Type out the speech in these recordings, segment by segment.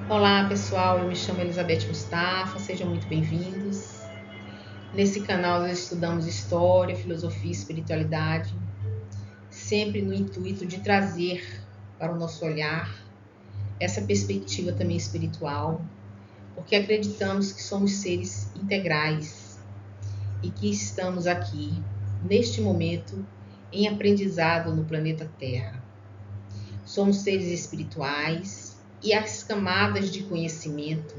Olá pessoal, eu me chamo Elizabeth Mustafa, sejam muito bem-vindos. Nesse canal nós estudamos história, filosofia e espiritualidade, sempre no intuito de trazer para o nosso olhar essa perspectiva também espiritual, porque acreditamos que somos seres integrais e que estamos aqui, neste momento, em aprendizado no planeta Terra. Somos seres espirituais e as camadas de conhecimento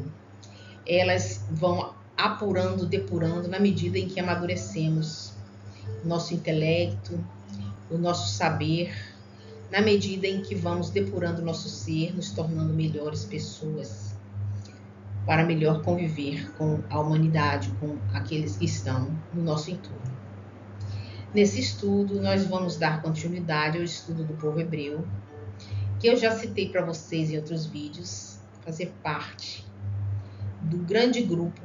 elas vão apurando, depurando na medida em que amadurecemos o nosso intelecto, o nosso saber, na medida em que vamos depurando o nosso ser, nos tornando melhores pessoas, para melhor conviver com a humanidade, com aqueles que estão no nosso entorno. Nesse estudo, nós vamos dar continuidade ao estudo do povo hebreu, que eu já citei para vocês em outros vídeos, fazer parte do grande grupo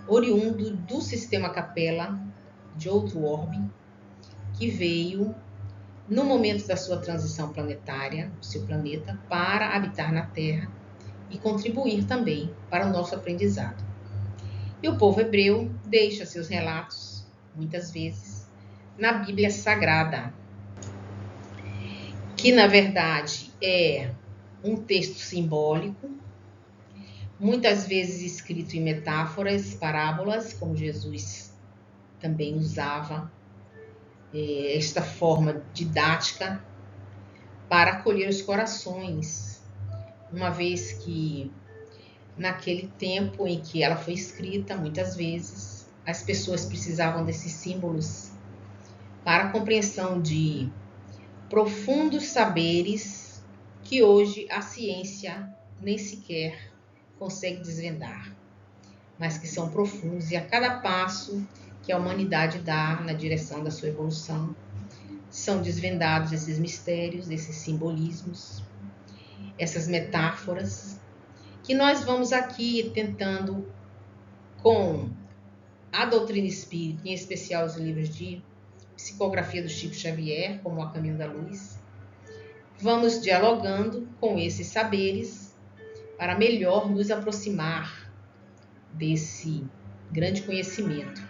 oriundo do sistema Capella de outro orbe, que veio no momento da sua transição planetária, do seu planeta, para habitar na Terra e contribuir também para o nosso aprendizado. E o povo hebreu deixa seus relatos, muitas vezes, na Bíblia Sagrada, que na verdade é um texto simbólico, muitas vezes escrito em metáforas, parábolas, como Jesus também usava esta forma didática para acolher os corações, uma vez que naquele tempo em que ela foi escrita, muitas vezes as pessoas precisavam desses símbolos para a compreensão de profundos saberes que hoje a ciência nem sequer consegue desvendar, mas que são profundos e a cada passo que a humanidade dá na direção da sua evolução, são desvendados esses mistérios, esses simbolismos, essas metáforas, que nós vamos aqui tentando, com a doutrina espírita, em especial os livros de psicografia do Chico Xavier, como A Caminho da Luz, vamos dialogando com esses saberes para melhor nos aproximar desse grande conhecimento.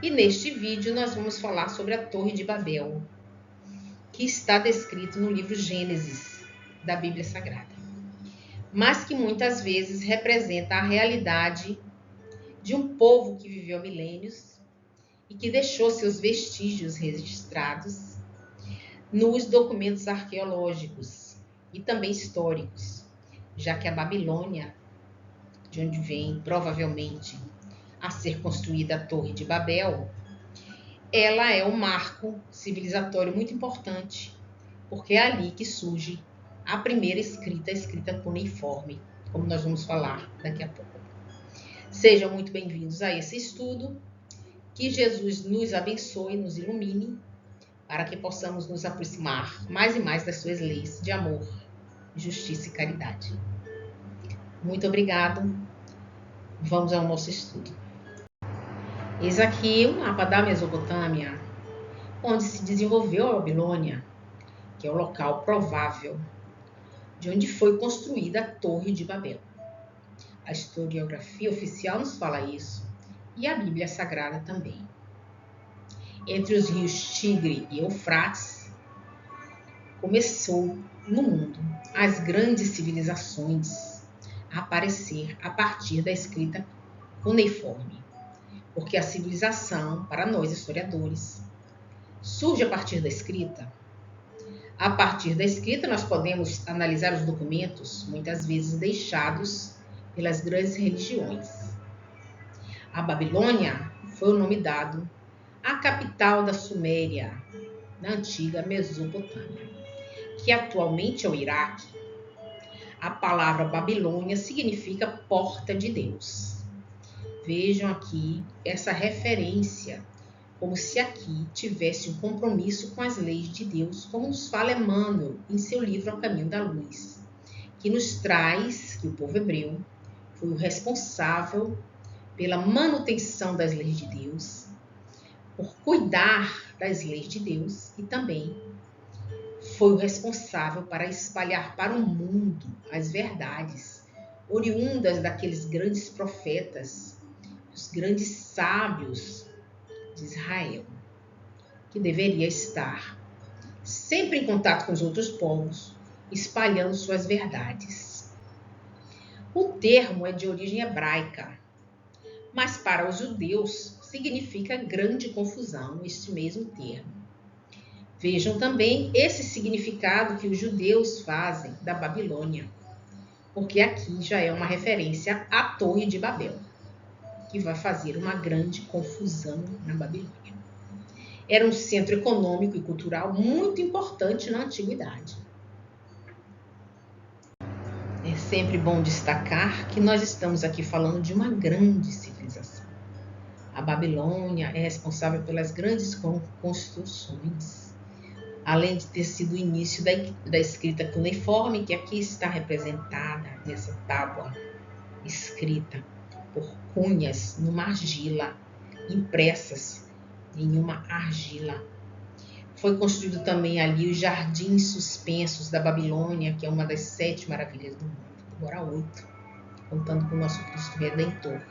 E neste vídeo nós vamos falar sobre a Torre de Babel, que está descrito no livro Gênesis da Bíblia Sagrada, mas que muitas vezes representa a realidade de um povo que viveu milênios e que deixou seus vestígios registrados nos documentos arqueológicos e também históricos, já que a Babilônia, de onde vem provavelmente a ser construída a Torre de Babel, ela é um marco civilizatório muito importante, porque é ali que surge a primeira escrita cuneiforme, como nós vamos falar daqui a pouco. Sejam muito bem-vindos a esse estudo, que Jesus nos abençoe, nos ilumine, para que possamos nos aproximar mais e mais das suas leis de amor, justiça e caridade. Muito obrigado. Vamos ao nosso estudo. Eis aqui o mapa da Mesopotâmia, onde se desenvolveu a Babilônia, que é o local provável de onde foi construída a Torre de Babel. A historiografia oficial nos fala isso, e a Bíblia Sagrada também. Entre os rios Tigre e Eufrates, começou no mundo as grandes civilizações a aparecer a partir da escrita cuneiforme, porque a civilização, para nós historiadores, surge a partir da escrita. A partir da escrita, nós podemos analisar os documentos, muitas vezes deixados pelas grandes religiões. A Babilônia foi o nome dado à capital da Suméria, na antiga Mesopotâmia, que atualmente é o Iraque. A palavra Babilônia significa porta de Deus. Vejam aqui essa referência, como se aqui tivesse um compromisso com as leis de Deus, como nos fala Emmanuel em seu livro A Caminho da Luz, que nos traz que o povo hebreu foi o responsável pela manutenção das leis de Deus, por cuidar das leis de Deus e também foi o responsável para espalhar para o mundo as verdades oriundas daqueles grandes profetas, os grandes sábios de Israel, que deveria estar sempre em contato com os outros povos, espalhando suas verdades. O termo é de origem hebraica, mas para os judeus significa grande confusão este mesmo termo. Vejam também esse significado que os judeus fazem da Babilônia, porque aqui já é uma referência à Torre de Babel, que vai fazer uma grande confusão na Babilônia. Era um centro econômico e cultural muito importante na antiguidade. É sempre bom destacar que nós estamos aqui falando de uma grande civilização. A Babilônia é responsável pelas grandes construções, além de ter sido o início da escrita cuneiforme, que aqui está representada nessa tábua escrita por cunhas numa argila, impressas em uma argila. Foi construído também ali os jardins suspensos da Babilônia, que é uma das 7 maravilhas do mundo, agora 8, contando com o nosso Cristo Redentor.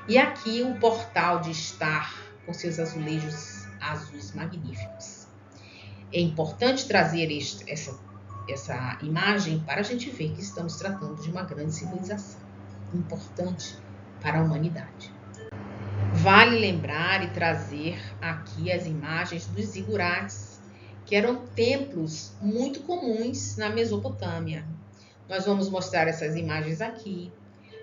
E aqui o portal de estar com seus azulejos azuis magníficos. É importante trazer essa imagem para a gente ver que estamos tratando de uma grande civilização, importante para a humanidade. Vale lembrar e trazer aqui as imagens dos zigurates, que eram templos muito comuns na Mesopotâmia. Nós vamos mostrar essas imagens aqui,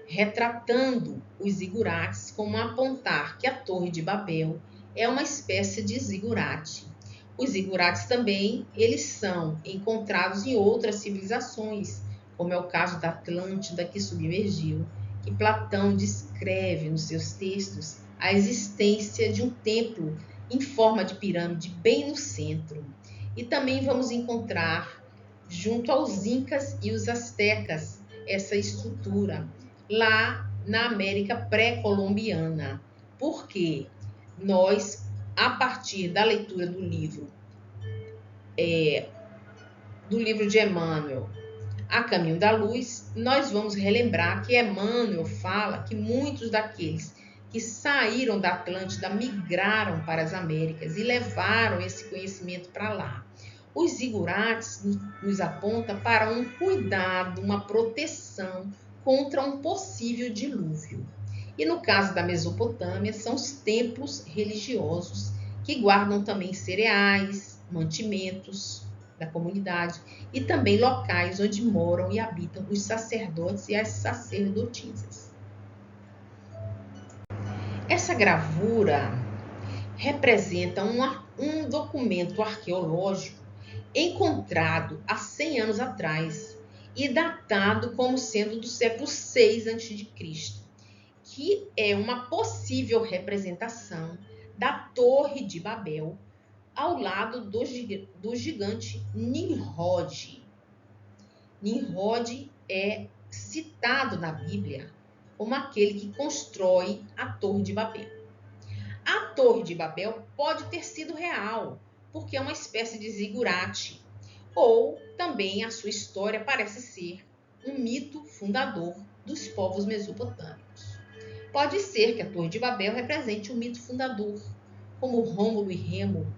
retratando os zigurates, como apontar que a Torre de Babel é uma espécie de zigurate. Os zigurates também, eles são encontrados em outras civilizações, como é o caso da Atlântida, que submergiu, que Platão descreve nos seus textos a existência de um templo em forma de pirâmide bem no centro. E também vamos encontrar, junto aos incas e os astecas, essa estrutura lá na América pré-colombiana. Porque nós, a partir da leitura do livro de Emmanuel, A Caminho da Luz, nós vamos relembrar que Emmanuel fala que muitos daqueles que saíram da Atlântida migraram para as Américas e levaram esse conhecimento para lá. Os zigurates nos apontam para um cuidado, uma proteção contra um possível dilúvio. E no caso da Mesopotâmia, são os templos religiosos que guardam também cereais, mantimentos da comunidade e também locais onde moram e habitam os sacerdotes e as sacerdotisas. Essa gravura representa um documento arqueológico encontrado há 100 anos atrás e datado como sendo do século 6 a.C., que é uma possível representação da Torre de Babel ao lado do gigante Nimrod. Nimrod é citado na Bíblia como aquele que constrói a Torre de Babel. A Torre de Babel pode ter sido real, porque é uma espécie de zigurate, ou também a sua história parece ser um mito fundador dos povos mesopotâmicos. Pode ser que a Torre de Babel represente um mito fundador, como Rômulo e Remo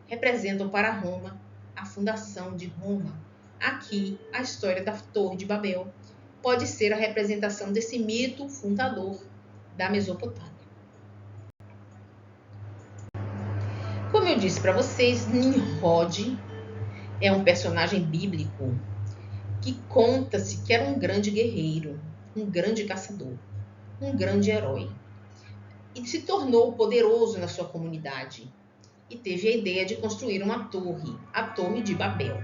representam para Roma a fundação de Roma. Aqui, a história da Torre de Babel pode ser a representação desse mito fundador da Mesopotâmia. Como eu disse para vocês, Nimrod é um personagem bíblico que conta-se que era um grande guerreiro, um grande caçador, um grande herói. E se tornou poderoso na sua comunidade e teve a ideia de construir uma torre, a Torre de Babel.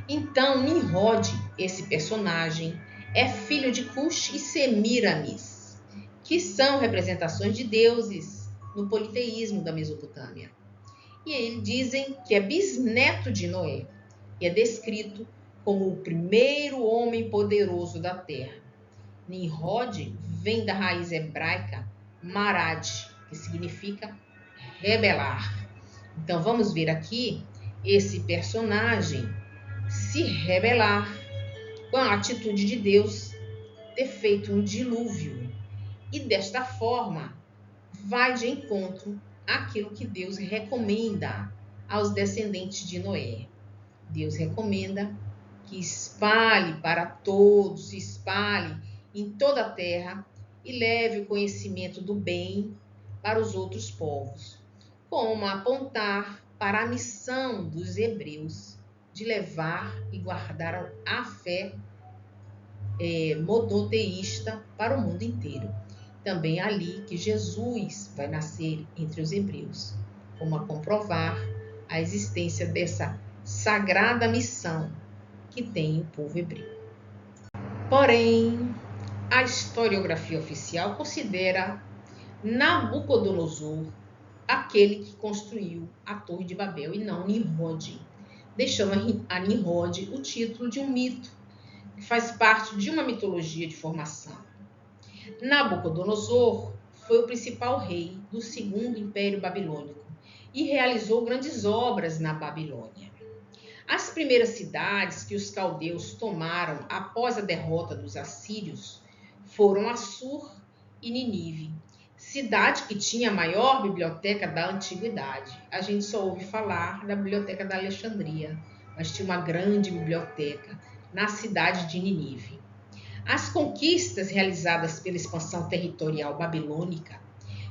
Então, Nimrod, esse personagem, é filho de Cush e Semíramis, que são representações de deuses no politeísmo da Mesopotâmia. E eles dizem que é bisneto de Noé e é descrito como o primeiro homem poderoso da terra. Nimrod vem da raiz hebraica marad, que significa rebelar. Então vamos ver aqui esse personagem se rebelar com a atitude de Deus ter feito um dilúvio e desta forma vai de encontro àquilo que Deus recomenda aos descendentes de Noé. Deus recomenda que espalhe para todos, espalhe em toda a terra e leve o conhecimento do bem para os outros povos, como apontar para a missão dos hebreus de levar e guardar a fé monoteísta para o mundo inteiro. Também é ali que Jesus vai nascer entre os hebreus, como a comprovar a existência dessa sagrada missão que tem o povo hebreu. Porém, a historiografia oficial considera Nabucodonosor aquele que construiu a Torre de Babel e não Nimrod, deixando a Nimrod o título de um mito que faz parte de uma mitologia de formação. Nabucodonosor foi o principal rei do segundo Império Babilônico e realizou grandes obras na Babilônia. As primeiras cidades que os caldeus tomaram após a derrota dos assírios foram Assur e Nínive, cidade que tinha a maior biblioteca da antiguidade. A gente só ouve falar da biblioteca da Alexandria, mas tinha uma grande biblioteca na cidade de Nínive. As conquistas realizadas pela expansão territorial babilônica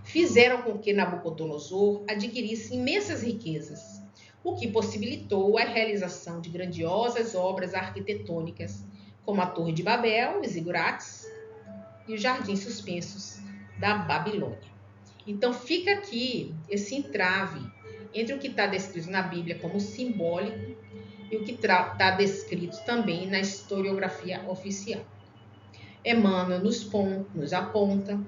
fizeram com que Nabucodonosor adquirisse imensas riquezas, o que possibilitou a realização de grandiosas obras arquitetônicas, como a Torre de Babel, os zigurates e os jardins suspensos da Babilônia. Então fica aqui esse entrave entre o que está descrito na Bíblia como simbólico e o que está descrito também na historiografia oficial. Emmanuel nos aponta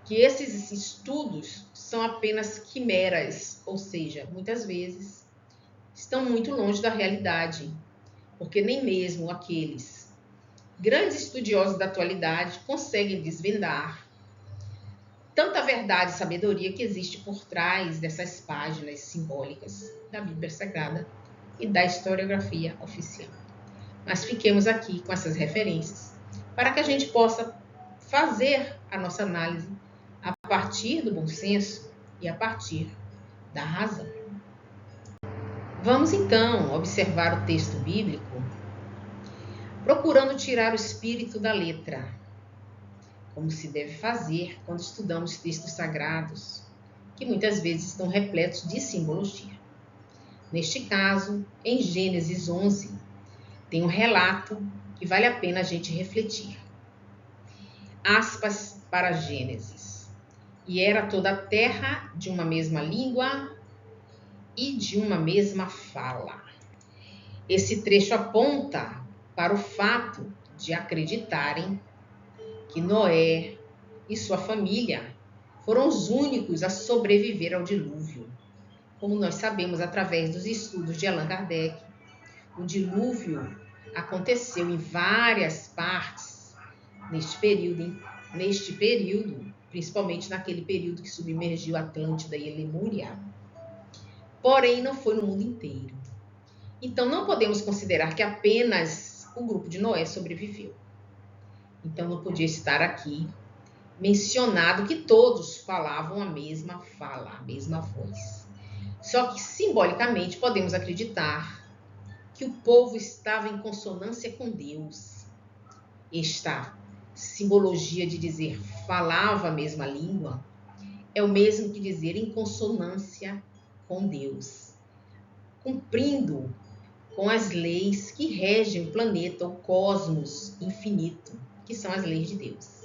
que esses estudos são apenas quimeras, ou seja, muitas vezes estão muito longe da realidade, porque nem mesmo aqueles grandes estudiosos da atualidade conseguem desvendar tanta verdade e sabedoria que existe por trás dessas páginas simbólicas da Bíblia Sagrada e da historiografia oficial. Mas fiquemos aqui com essas referências para que a gente possa fazer a nossa análise a partir do bom senso e a partir da razão. Vamos então observar o texto bíblico, procurando tirar o espírito da letra, como se deve fazer quando estudamos textos sagrados, que muitas vezes estão repletos de simbologia. Neste caso, em Gênesis 11, tem um relato que vale a pena a gente refletir. Aspas para Gênesis. E era toda a terra de uma mesma língua e de uma mesma fala. Esse trecho aponta para o fato de acreditarem que Noé e sua família foram os únicos a sobreviver ao dilúvio. Como nós sabemos através dos estudos de Allan Kardec, o dilúvio aconteceu em várias partes neste período, principalmente naquele período que submergiu Atlântida e Lemúria. Porém, não foi no mundo inteiro. Então, não podemos considerar que apenas o grupo de Noé sobreviveu. Então, não podia estar aqui mencionado que todos falavam a mesma fala, a mesma voz. Só que, simbolicamente, podemos acreditar que o povo estava em consonância com Deus. Esta simbologia de dizer falava a mesma língua é o mesmo que dizer em consonância com Deus, cumprindo com as leis que regem o planeta, o cosmos infinito, que são as leis de Deus.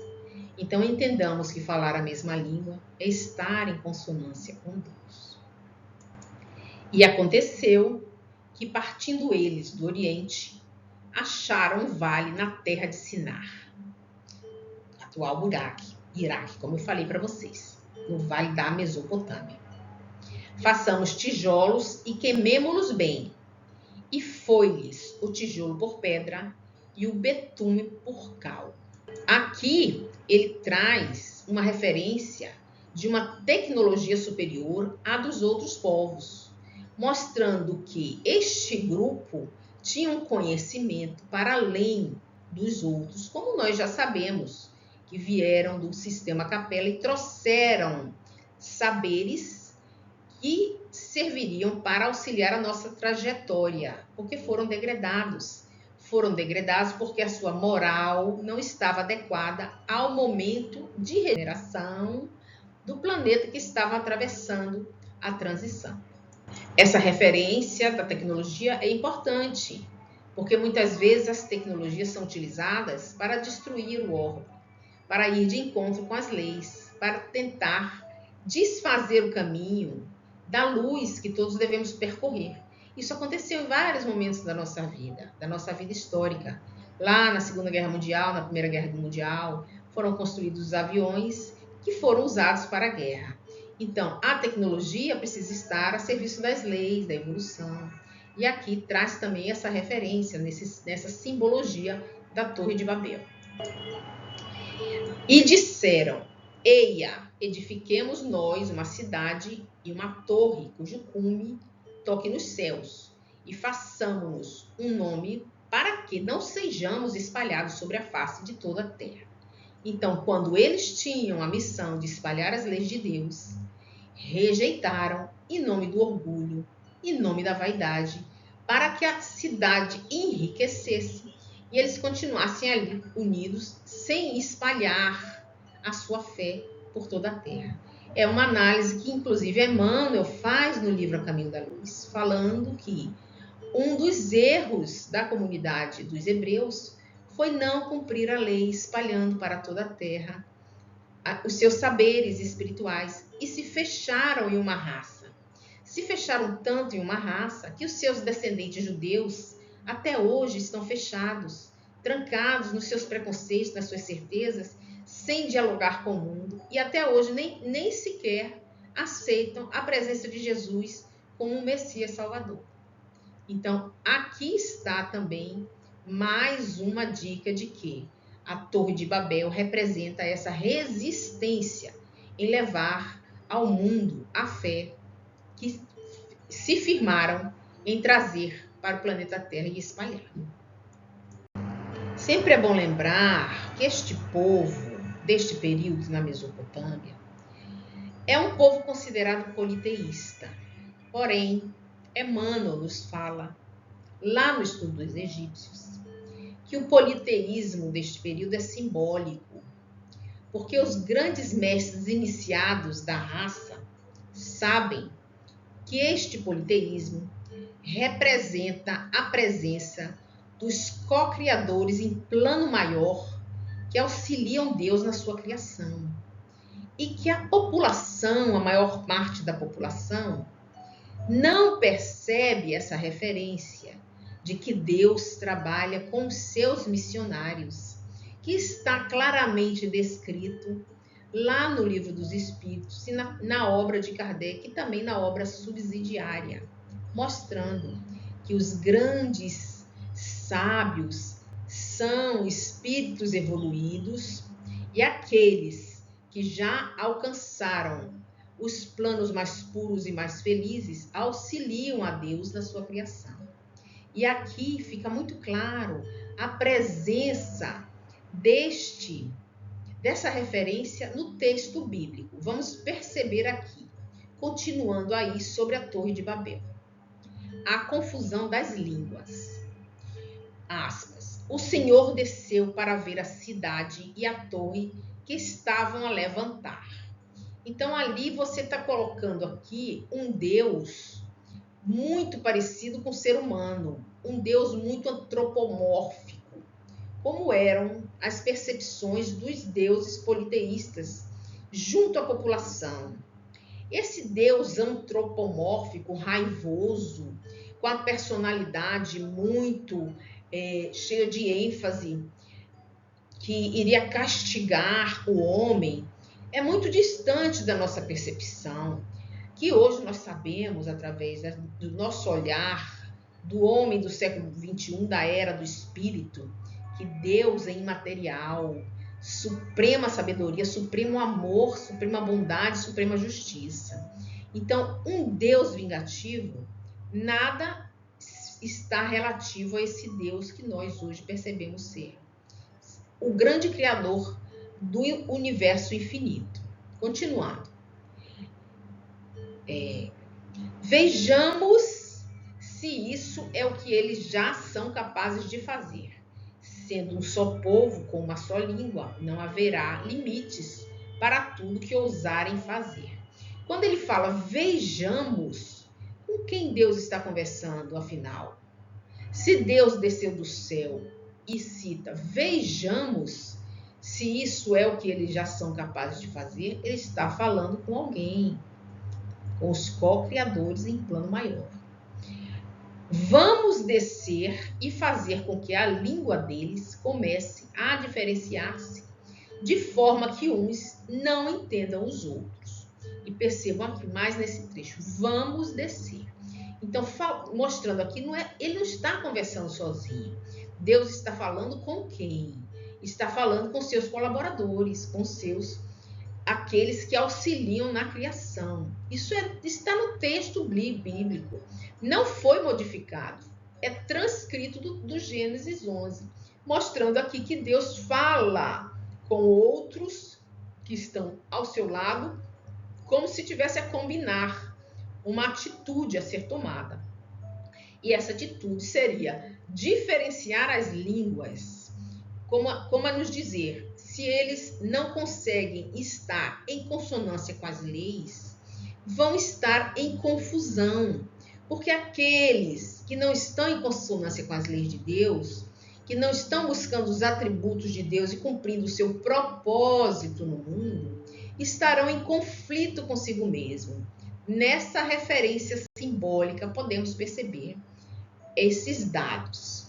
Então entendamos que falar a mesma língua é estar em consonância com Deus. E aconteceu que, partindo eles do Oriente, acharam um vale na terra de Sinar, atual Iraque, como eu falei para vocês, no vale da Mesopotâmia. Façamos tijolos e queimemo-los bem. E foi-lhes o tijolo por pedra e o betume por cal. Aqui ele traz uma referência de uma tecnologia superior à dos outros povos, mostrando que este grupo tinha um conhecimento para além dos outros, como nós já sabemos, que vieram do sistema Capela e trouxeram saberes que serviriam para auxiliar a nossa trajetória, porque foram degradados. Foram degradados porque a sua moral não estava adequada ao momento de regeneração do planeta que estava atravessando a transição. Essa referência da tecnologia é importante, porque muitas vezes as tecnologias são utilizadas para destruir o órgão, para ir de encontro com as leis, para tentar desfazer o caminho da luz que todos devemos percorrer. Isso aconteceu em vários momentos da nossa vida histórica. Lá na Segunda Guerra Mundial, na Primeira Guerra Mundial, foram construídos os aviões que foram usados para a guerra. Então, a tecnologia precisa estar a serviço das leis, da evolução. E aqui traz também essa referência, nessa simbologia da Torre de Babel. E disseram: Eia, edifiquemos nós uma cidade e uma torre, cujo cume toque nos céus, e façamos um nome para que não sejamos espalhados sobre a face de toda a terra. Então, quando eles tinham a missão de espalhar as leis de Deus, rejeitaram em nome do orgulho, em nome da vaidade, para que a cidade enriquecesse e eles continuassem ali unidos, sem espalhar a sua fé por toda a terra. É uma análise que, inclusive, Emmanuel faz no livro A Caminho da Luz, falando que um dos erros da comunidade dos hebreus foi não cumprir a lei, espalhando para toda a terra os seus saberes espirituais e se fecharam em uma raça. Se fecharam tanto em uma raça que os seus descendentes judeus até hoje estão fechados, trancados nos seus preconceitos, nas suas certezas, sem dialogar com o mundo e até hoje nem sequer aceitam a presença de Jesus como um Messias Salvador. Então, aqui está também mais uma dica de que a Torre de Babel representa essa resistência em levar ao mundo a fé que se firmaram em trazer para o planeta Terra e espalhar. Sempre é bom lembrar que este povo, deste período na Mesopotâmia, é um povo considerado politeísta. Porém, Emmanuel nos fala, lá no estudo dos egípcios, que o politeísmo deste período é simbólico, porque os grandes mestres iniciados da raça sabem que este politeísmo representa a presença dos co-criadores em plano maior que auxiliam Deus na sua criação. E que a população, a maior parte da população, não percebe essa referência de que Deus trabalha com os seus missionários, que está claramente descrito lá no Livro dos Espíritos e na obra de Kardec e também na obra subsidiária, mostrando que os grandes sábios são espíritos evoluídos e aqueles que já alcançaram os planos mais puros e mais felizes auxiliam a Deus na sua criação. E aqui fica muito claro a presença dessa referência no texto bíblico. Vamos perceber aqui, continuando aí sobre a Torre de Babel. A confusão das línguas. Aspas. O Senhor desceu para ver a cidade e a torre que estavam a levantar. Então, ali você está colocando aqui um Deus muito parecido com o ser humano, um Deus muito antropomórfico, como eram as percepções dos deuses politeístas junto à população. Esse Deus antropomórfico, raivoso, com a personalidade muito cheia de ênfase, que iria castigar o homem, é muito distante da nossa percepção, que hoje nós sabemos, através do nosso olhar, do homem do século XXI, da era do espírito, que Deus é imaterial, suprema sabedoria, supremo amor, suprema bondade, suprema justiça. Então, um Deus vingativo, nada está relativo a esse Deus que nós hoje percebemos ser. o grande Criador do universo infinito. Continuando. Vejamos se isso é o que eles já são capazes de fazer. Sendo um só povo com uma só língua, não haverá limites para tudo que ousarem fazer. Quando ele fala vejamos, com quem Deus está conversando, afinal? Se Deus desceu do céu e cita vejamos, se isso é o que eles já são capazes de fazer, ele está falando com alguém, com os co-criadores em plano maior. Vamos descer e fazer com que a língua deles comece a diferenciar-se, de forma que uns não entendam os outros. E percebam aqui mais nesse trecho, vamos descer. Então, mostrando aqui, ele não está conversando sozinho. Deus está falando com quem? Está falando com seus colaboradores, com aqueles que auxiliam na criação. Isso está no texto bíblico. Não foi modificado. É transcrito do Gênesis 11, mostrando aqui que Deus fala com outros que estão ao seu lado, como se tivesse a combinar uma atitude a ser tomada. E essa atitude seria diferenciar as línguas, como a nos dizer, se eles não conseguem estar em consonância com as leis, vão estar em confusão. Porque aqueles que não estão em consonância com as leis de Deus, que não estão buscando os atributos de Deus e cumprindo o seu propósito no mundo, estarão em conflito consigo mesmo. Nessa referência simbólica, podemos perceber esses dados.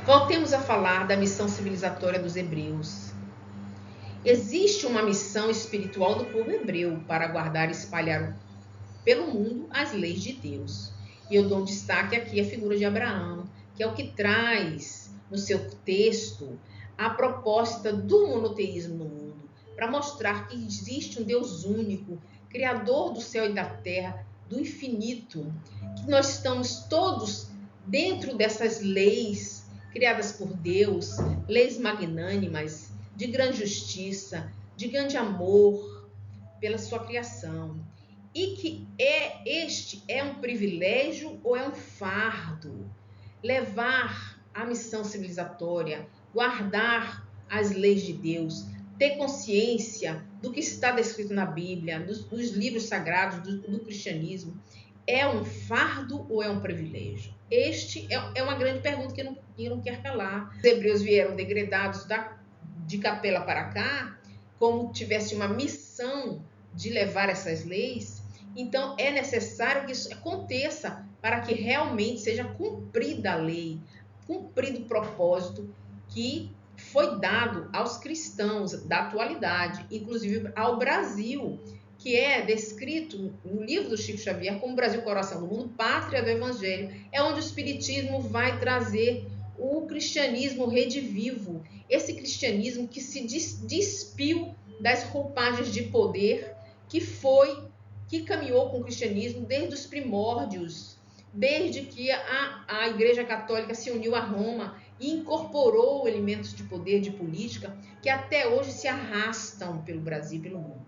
Voltemos a falar da missão civilizatória dos hebreus. Existe uma missão espiritual do povo hebreu para guardar e espalhar pelo mundo as leis de Deus. E eu dou um destaque aqui à figura de Abraão, que é o que traz no seu texto a proposta do monoteísmo no mundo, para mostrar que existe um Deus único, Criador do céu e da terra, do infinito, que nós estamos todos dentro dessas leis criadas por Deus, leis magnânimas, de grande justiça, de grande amor pela sua criação. E que este é um privilégio ou é um fardo? Levar a missão civilizatória, guardar as leis de Deus, ter consciência do que está descrito na Bíblia, dos livros sagrados do cristianismo, é um fardo ou é um privilégio? Este é uma grande pergunta que eu não quero calar. Os hebreus vieram degredados de Capela para cá, como tivesse uma missão de levar essas leis. Então, é necessário que isso aconteça para que realmente seja cumprida a lei, cumprido o propósito que foi dado aos cristãos da atualidade, inclusive ao Brasil, que é descrito no livro do Chico Xavier como Brasil, coração do mundo, pátria do Evangelho. É onde o Espiritismo vai trazer o cristianismo redivivo, esse cristianismo que se despiu das roupagens de poder que caminhou com o cristianismo desde os primórdios, desde que a Igreja Católica se uniu a Roma e incorporou elementos de poder, de política, que até hoje se arrastam pelo Brasil e pelo mundo.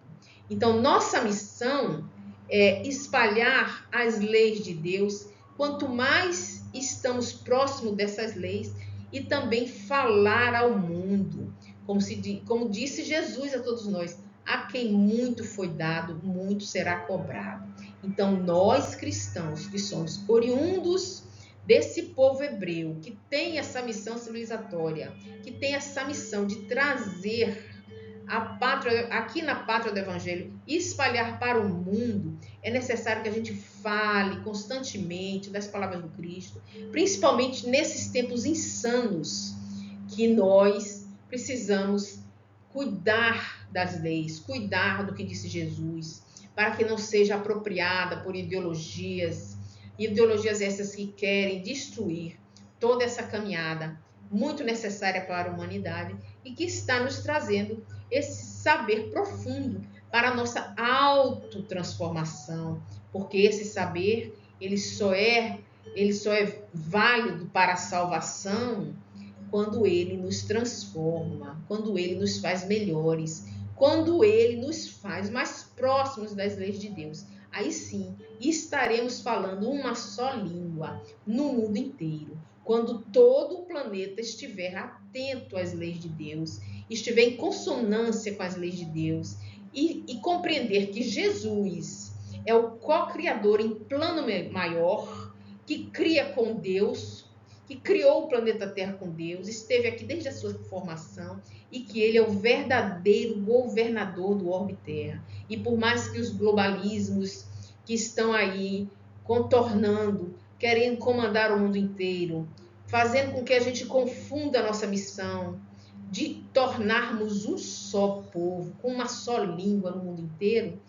Então, nossa missão é espalhar as leis de Deus, quanto mais estamos próximos dessas leis, e também falar ao mundo, como disse Jesus a todos nós, a quem muito foi dado, muito será cobrado. Então, nós cristãos, que somos oriundos desse povo hebreu, que tem essa missão civilizatória, que tem essa missão de trazer a pátria, aqui na pátria do Evangelho, e espalhar para o mundo, é necessário que a gente fale constantemente das palavras do Cristo, principalmente nesses tempos insanos, que nós precisamos cuidar das leis, cuidar do que disse Jesus, para que não seja apropriada por ideologias essas que querem destruir toda essa caminhada muito necessária para a humanidade e que está nos trazendo esse saber profundo para a nossa autotransformação, porque esse saber ele só é válido para a salvação quando Ele nos transforma, quando Ele nos faz melhores, quando Ele nos faz mais próximos das leis de Deus. Aí sim, estaremos falando uma só língua no mundo inteiro. Quando todo o planeta estiver atento às leis de Deus, estiver em consonância com as leis de Deus e compreender que Jesus é o co-criador em plano maior, que cria com Deus, que criou o planeta Terra com Deus, esteve aqui desde a sua formação e que ele é o verdadeiro governador do orbe Terra. E por mais que os globalismos que estão aí contornando, querendo comandar o mundo inteiro, fazendo com que a gente confunda a nossa missão de tornarmos um só povo, com uma só língua no mundo inteiro,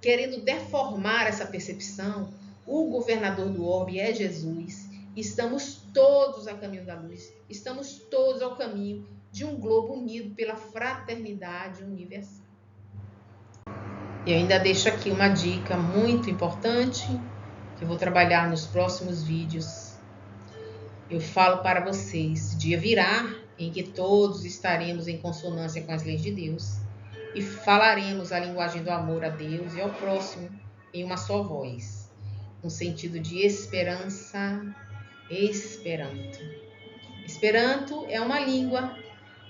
querendo deformar essa percepção, o governador do orbe é Jesus. Estamos todos a caminho da luz, estamos todos ao caminho de um globo unido pela fraternidade universal. Eu ainda deixo aqui uma dica muito importante, que eu vou trabalhar nos próximos vídeos. Eu falo para vocês, dia virá em que todos estaremos em consonância com as leis de Deus e falaremos a linguagem do amor a Deus e ao próximo em uma só voz, no sentido de esperança, Esperanto. Esperanto é uma língua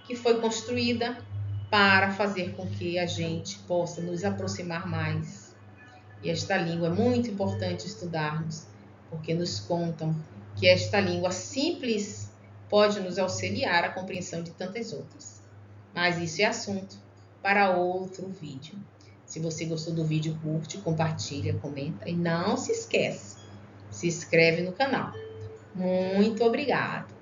que foi construída para fazer com que a gente possa nos aproximar mais. E esta língua é muito importante estudarmos, porque nos contam que esta língua simples pode nos auxiliar à compreensão de tantas outras. Mas isso é assunto para outro vídeo. Se você gostou do vídeo, curte, compartilha, comenta e não se esquece, se inscreve no canal. Muito obrigada!